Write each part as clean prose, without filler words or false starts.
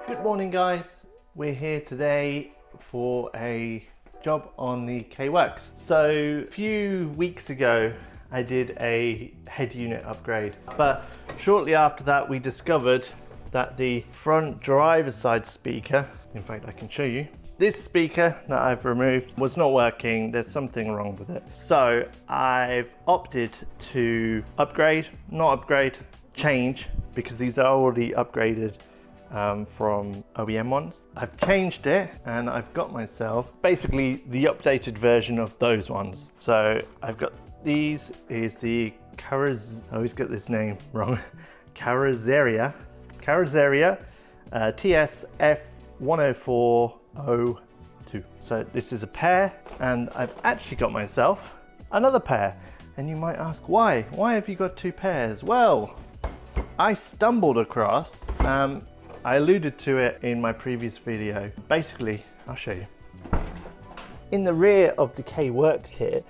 Good morning guys, we're here today for a job on the Kei Works. So a few weeks ago I did a head unit upgrade, but shortly after that we discovered that the front driver's side speaker, in fact I can show you, this speaker that I've removed was not working. There's something wrong with it. So I've opted to change, because these are already upgraded from OEM ones. I've changed it and I've got myself basically the updated version of those ones. So I've got these is the I always get this name wrong. Carrozzeria TSF 10402. So this is a pair, and I've actually got myself another pair. And you might ask why? Why have you got two pairs? Well, I stumbled across, I alluded to it in my previous video. Basically, I'll show you. In the rear of the Kei Works here,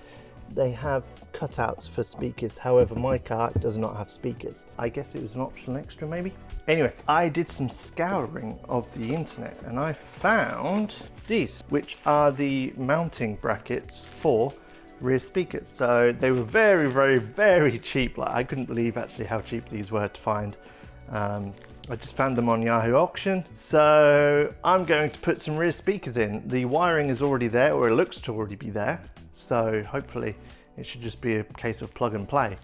they have cutouts for speakers. However, my car does not have speakers. I guess it was an optional extra maybe. Anyway, I did some scouring of the internet and I found these, which are the mounting brackets for rear speakers. So they were very, very, very cheap. Like, I couldn't believe actually how cheap these were to find. I just found them on Yahoo Auction. So I'm going to put some rear speakers in. The wiring is already there, or it looks to already be there. So hopefully it should just be a case of plug and play.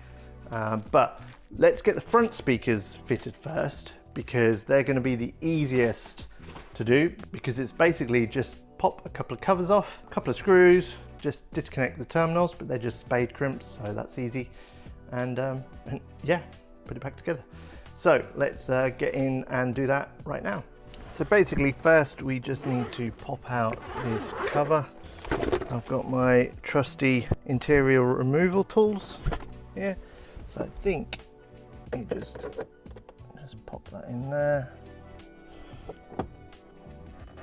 But let's get the front speakers fitted first, because they're going to be the easiest to do, because it's basically just pop a couple of covers off, a couple of screws, just disconnect the terminals, but they're just spade crimps, so that's easy. And yeah, put it back together. So let's get in and do that right now. So basically first we just need to pop out this cover. I've got my trusty interior removal tools here. So I think you just pop that in there.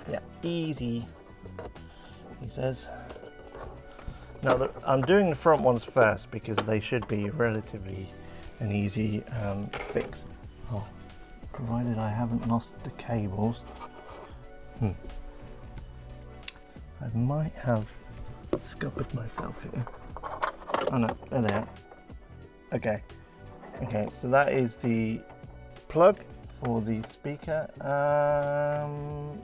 Yeah, easy, he says. Now I'm doing the front ones first because they should be relatively an easy fix. Oh, provided I haven't lost the cables. I might have scuppered myself here. Oh no, there they are. Okay, so that is the plug for the speaker.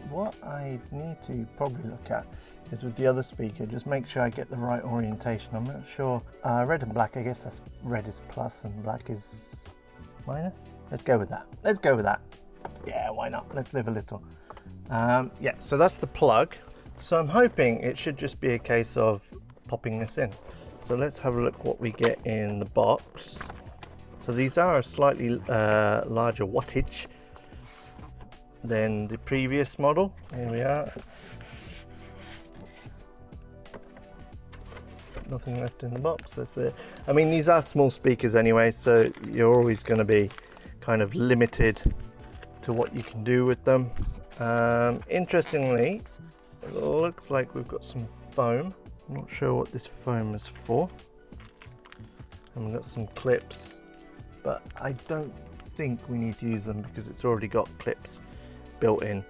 What I need to probably look at is with the other speaker, just make sure I get the right orientation. I'm not sure. Red and black, I guess that's red is plus and black is minus. Let's go with that. Yeah, why not? Let's live a little. Yeah, so that's the plug. So I'm hoping it should just be a case of popping this in. So let's have a look what we get in the box. So these are a slightly larger wattage than the previous model. Here we are. Nothing left in the box. That's it. I mean, these are small speakers anyway, so you're always going to be kind of limited to what you can do with them. Interestingly, it looks like we've got some foam. I'm not sure what this foam is for. And we've got some clips, but I don't think we need to use them because it's already got clips built in.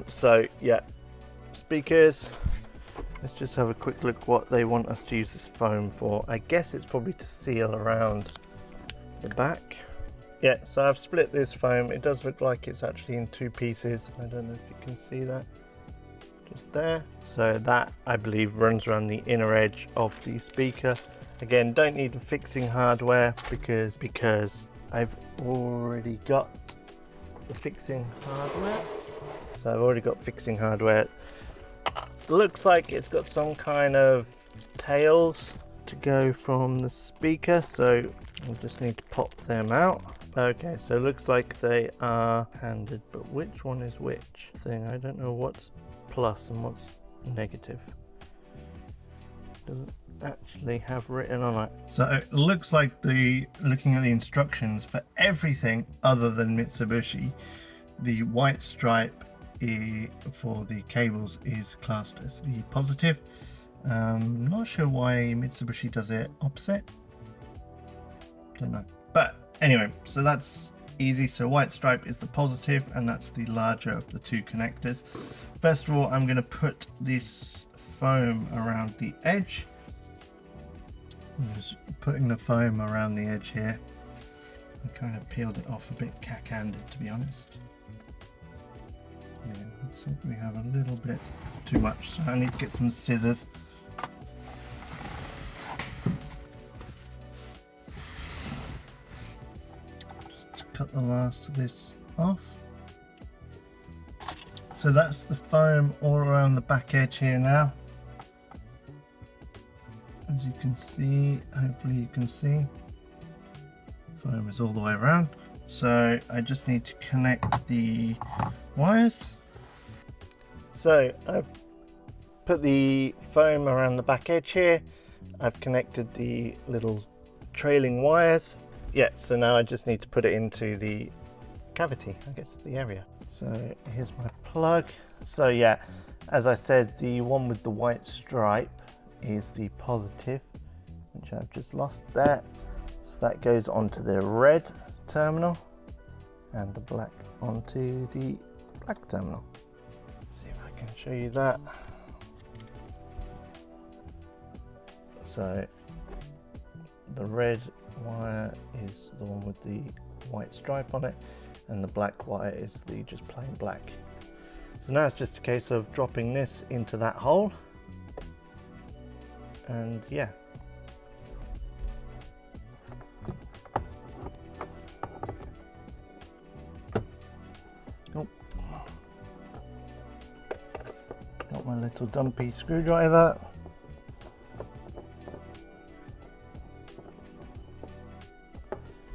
So yeah, speakers. Let's just have a quick look what they want us to use this foam for. I guess it's probably to seal around the back. Yeah, so I've split this foam. It does look like it's actually in two pieces. I don't know if you can see that. Just there. So that, I believe, runs around the inner edge of the speaker. Again, don't need the fixing hardware because I've already got the fixing hardware. So I've already got fixing hardware. Looks like it's got some kind of tails to go from the speaker, so we'll just need to pop them out. Okay, so it looks like they are handed, but which one is which thing? I don't know what's plus and what's negative. Doesn't actually have written on it. So it looks like looking at the instructions for everything other than Mitsubishi, the white stripe for the cables is classed as the positive. Not sure why Mitsubishi does it opposite. Don't know. But anyway, so that's easy. So white stripe is the positive, and that's the larger of the two connectors. First of all, I'm going to put this foam around the edge. I'm just putting the foam around the edge here. I kind of peeled it off a bit cack-handed, to be honest. Yeah, looks like we have a little bit too much, so I need to get some scissors. Just to cut the last of this off. So that's the foam all around the back edge here now. As you can see, hopefully you can see, foam is all the way around. So I just need to connect the wires. So I've put the foam around the back edge here. I've connected the little trailing wires. Yeah, so now I just need to put it into the cavity, I guess the area. So here's my plug. So yeah, as I said, the one with the white stripe is the positive, which I've just lost there. So that goes onto the red terminal and the black onto the black terminal. See if I can show you that. So the red wire is the one with the white stripe on it, and the black wire is the just plain black. So now it's just a case of dropping this into that hole, and yeah. Oh. Got my little dumpy screwdriver.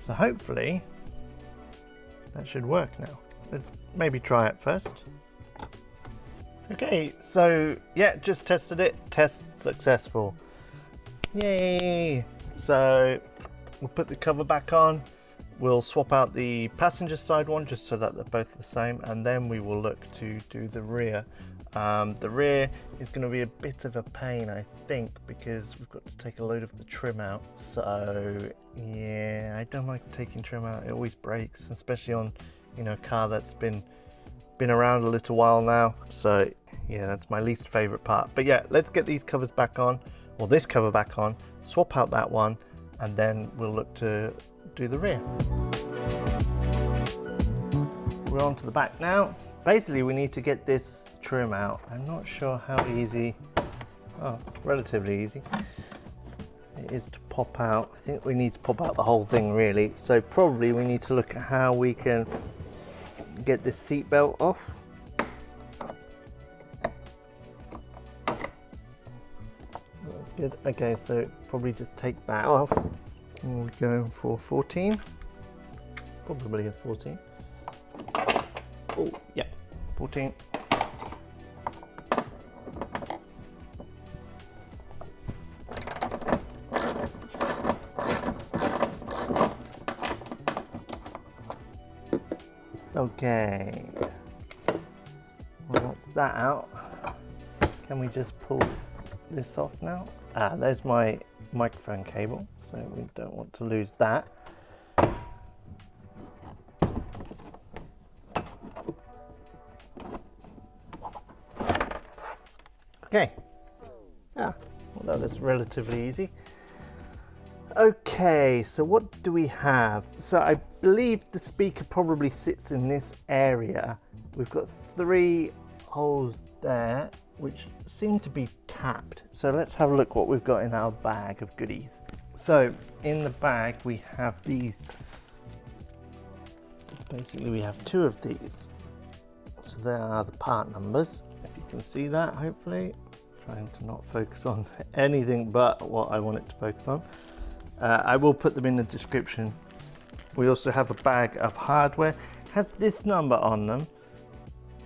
So hopefully that should work now. Let's maybe try it first. Okay, so yeah, just tested it. Test successful. Yay! So we'll put the cover back on. We'll swap out the passenger side one just so that they're both the same, and then we will look to do the rear. The rear is going to be a bit of a pain, I think, because we've got to take a load of the trim out. So yeah, I don't like taking trim out. It always breaks, especially on, you know, a car that's been around a little while now. So yeah, that's my least favorite part. But yeah, let's get these covers back on, or this cover back on, swap out that one, and then we'll look to do the rear. We're on to the back now. Basically, we need to get this trim out. I'm not sure how easy, oh, relatively easy it is to pop out. I think we need to pop out the whole thing really. So probably we need to look at how we can get this seat belt off. That's good. Okay, so probably just take that off. And we'll go for 14. Probably a 14. Oh, yeah, 14. Okay, well that's that out. Can we just pull this off now? Ah, there's my microphone cable, so we don't want to lose that. Okay, well that was relatively easy. Okay, so what do we have? So I believe the speaker probably sits in this area. We've got 3 holes there, which seem to be tapped. So let's have a look what we've got in our bag of goodies. So in the bag we have these. Basically we have 2 of these. So there are the part numbers, if you can see that hopefully. Trying to not focus on anything but what I want it to focus on. I will put them in the description. We also have a bag of hardware. It has this number on them.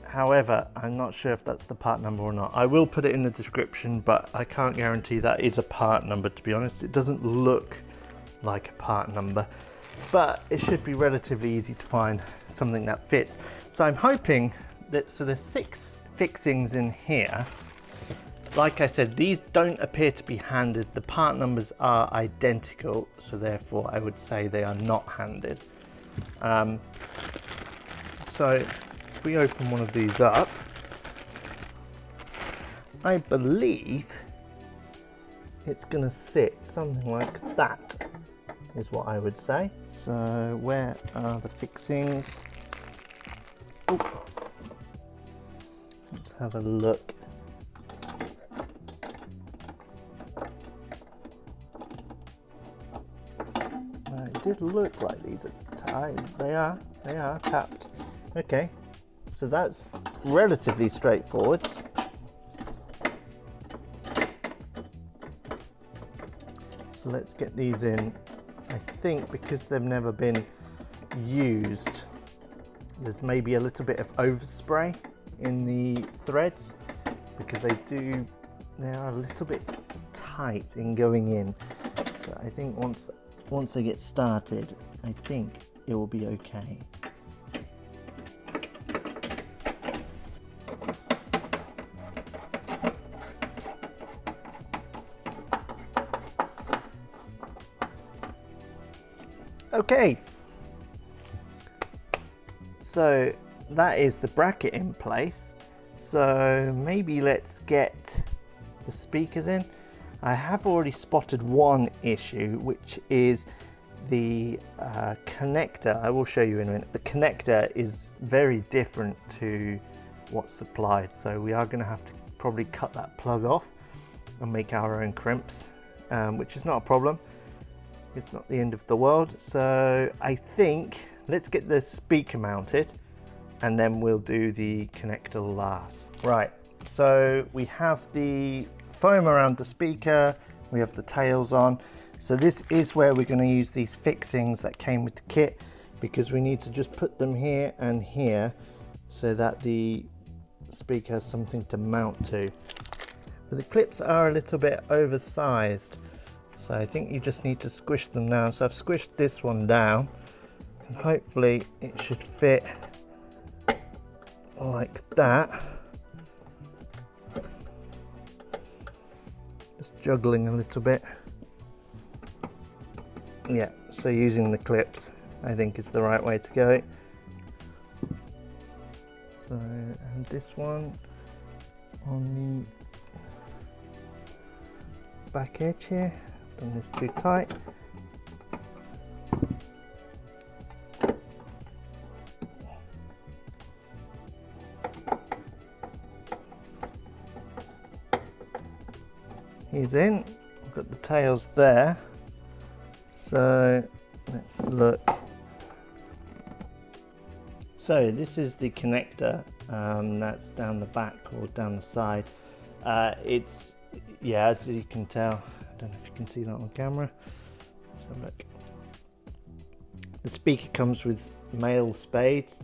However, I'm not sure if that's the part number or not. I will put it in the description, but I can't guarantee that is a part number, to be honest. It doesn't look like a part number, but it should be relatively easy to find something that fits. So I'm hoping that, so there's 6 fixings in here. Like I said, these don't appear to be handed. The part numbers are identical, so therefore I would say they are not handed. So if we open one of these up, I believe it's going to sit something like that, is what I would say. So where are the fixings? Ooh. Let's have a look. It did look like these are tied. They are tapped. Okay, so that's relatively straightforward. So let's get these in. I think because they've never been used, there's maybe a little bit of overspray in the threads because they are a little bit tight in going in. But I think once they get started, I think it will be okay. Okay, so that is the bracket in place. So maybe let's get the speakers in. I have already spotted one issue, which is the connector. I will show you in a minute. The connector is very different to what's supplied, so we are going to have to probably cut that plug off and make our own crimps, which is not a problem. It's not the end of the world. So I think let's get the speaker mounted and then we'll do the connector last. Right, so we have the foam around the speaker, we have the tails on. So this is where we're going to use these fixings that came with the kit, because we need to just put them here and here so that the speaker has something to mount to. But the clips are a little bit oversized, so I think you just need to squish them down. So I've squished this one down and hopefully it should fit like that. Just juggling a little bit. Yeah, so using the clips I think is the right way to go. So, and this one on the back edge here, done this too tight. He's in, I've got the tails there. So let's look. So this is the connector that's down the back or down the side. It's, yeah, as you can tell, I don't know if you can see that on camera. Let's have a look. The speaker comes with male spades,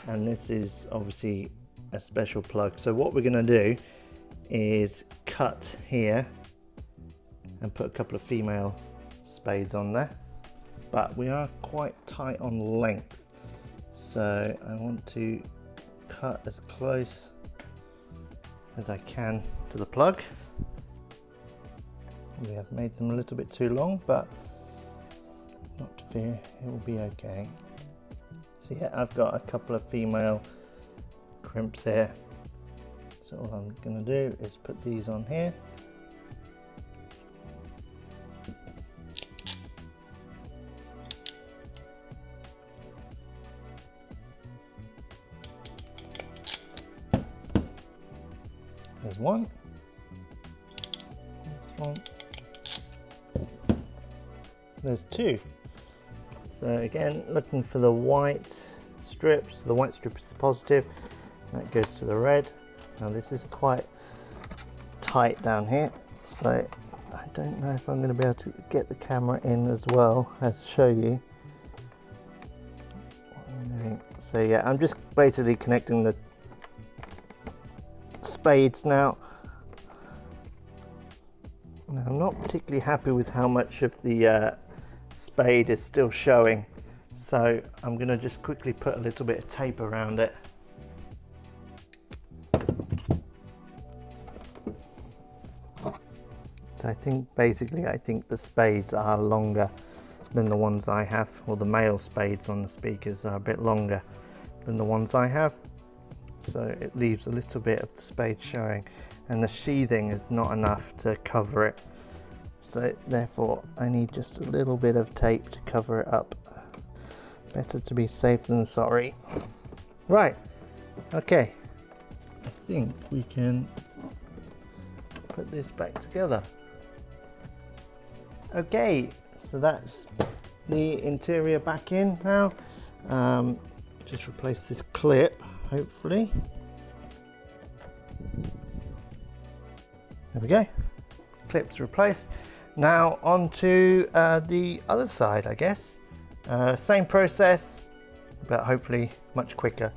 and this is obviously a special plug. So what we're going to do is cut here and put a couple of female spades on there, but we are quite tight on length, so I want to cut as close as I can to the plug. We have made them a little bit too long, but not to fear, it will be okay. So yeah, I've got a couple of female crimps here, so all I'm going to do is put these on here. There's one. There's one. There's two. So again, looking for the white strips. The white strip is positive. That goes to the red. Now this is quite tight down here, so I don't know if I'm going to be able to get the camera in as well as show you what I'm doing. So yeah, I'm just basically connecting the spades now. Now I'm not particularly happy with how much of the spade is still showing, so I'm going to just quickly put a little bit of tape around it. So I think basically the spades are longer than the ones I have, or the male spades on the speakers are a bit longer than the ones I have, so it leaves a little bit of the spade showing, and the sheathing is not enough to cover it, so therefore I need just a little bit of tape to cover it up. Better to be safe than sorry. Right, okay, I think we can put this back together. Okay, so that's the interior back in now. Just replace this clip, hopefully. There we go, clips replaced. Now onto the other side, I guess. Same process, but hopefully much quicker.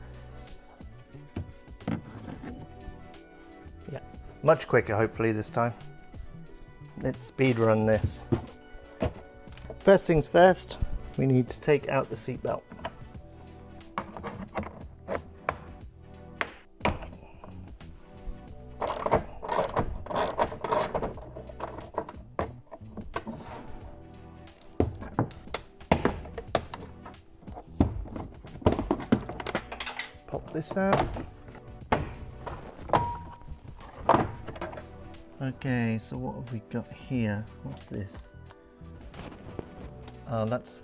Yeah, much quicker hopefully this time. Let's speed run this. First things first, we need to take out the seat belt. Pop this out. Okay, so what have we got here? What's this? That's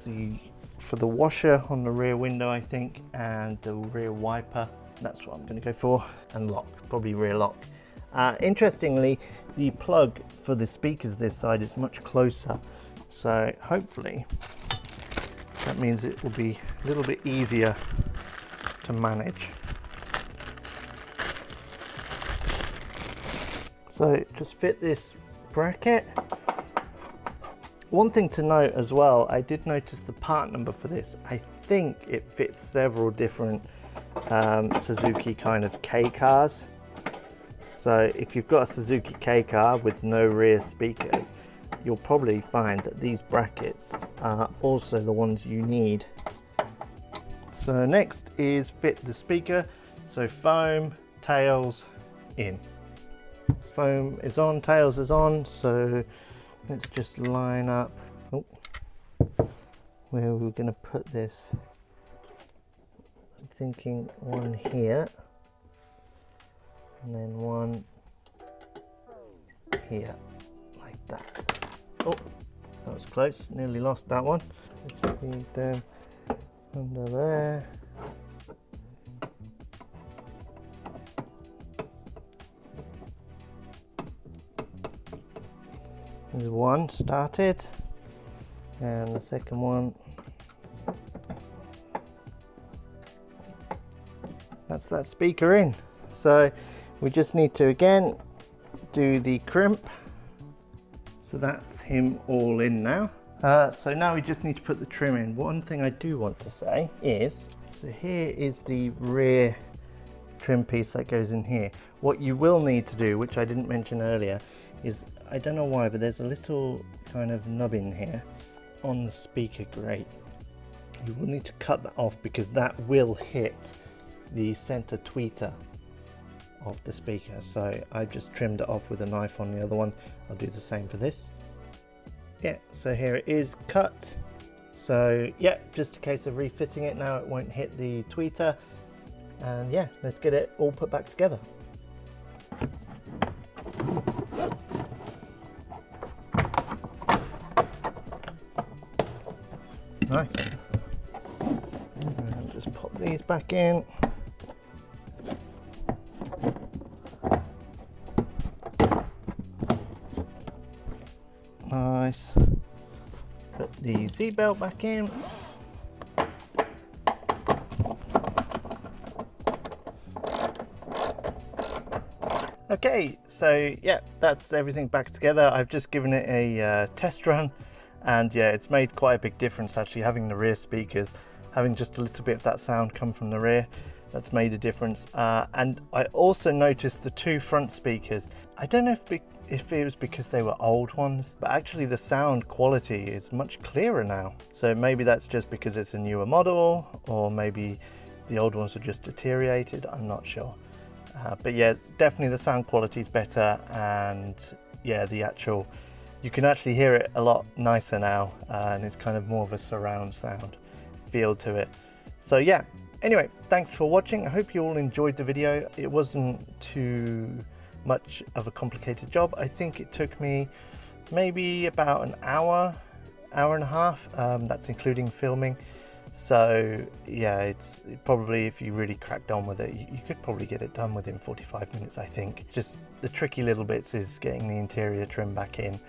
for the washer on the rear window, I think, and the rear wiper. That's what I'm going to go for. And lock, probably rear lock. Interestingly, the plug for the speakers this side is much closer, so hopefully that means it will be a little bit easier to manage. So just fit this bracket. One thing to note as well, I did notice the part number for this. I think it fits several different Suzuki kind of Kei cars. So if you've got a Suzuki Kei car with no rear speakers, you'll probably find that these brackets are also the ones you need. So next is fit the speaker. So foam, tails, in. Foam is on, tails is on, so let's just line up where we're going to put this. I'm thinking one here and then one here, like that. Oh, that was close, nearly lost that one. Let's leave them under there. There's one started, and the second one. That's that speaker in. So we just need to again do the crimp. So that's him all in now. So now we just need to put the trim in. One thing I do want to say is, so here is the rear trim piece that goes in here. What you will need to do, which I didn't mention earlier, is, I don't know why, but there's a little kind of nubbin here on the speaker grate. You will need to cut that off because that will hit the center tweeter of the speaker. So I just trimmed it off with a knife on the other one. I'll do the same for this. Yeah, so here it is cut. So yeah, just a case of refitting it now. It won't hit the tweeter. And yeah, let's get it all put back together. Nice. And just pop these back in. Nice. Put the seat belt back in. Okay, so yeah, that's everything back together. I've just given it a test run. And yeah, it's made quite a big difference actually, having the rear speakers, having just a little bit of that sound come from the rear. That's made a difference. And I also noticed the two front speakers. I don't know if it was because they were old ones, but actually the sound quality is much clearer now. So maybe that's just because it's a newer model, or maybe the old ones are just deteriorated, I'm not sure. But yeah, it's definitely the sound quality is better, and yeah, the actual you can actually hear it a lot nicer now, and it's kind of more of a surround sound feel to it. So yeah, anyway, thanks for watching. I hope you all enjoyed the video. It wasn't too much of a complicated job. I think it took me maybe about an hour and a half, that's including filming. So yeah, it's probably, if you really cracked on with it, you could probably get it done within 45 minutes, I think. Just the tricky little bits is getting the interior trim back in.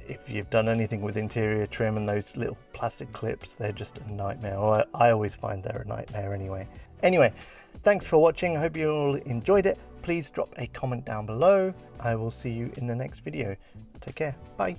If you've done anything with interior trim and those little plastic clips, they're just a nightmare. Or I always find they're a nightmare anyway. Anyway, thanks for watching. I hope you all enjoyed it. Please drop a comment down below. I will see you in the next video. Take care. Bye.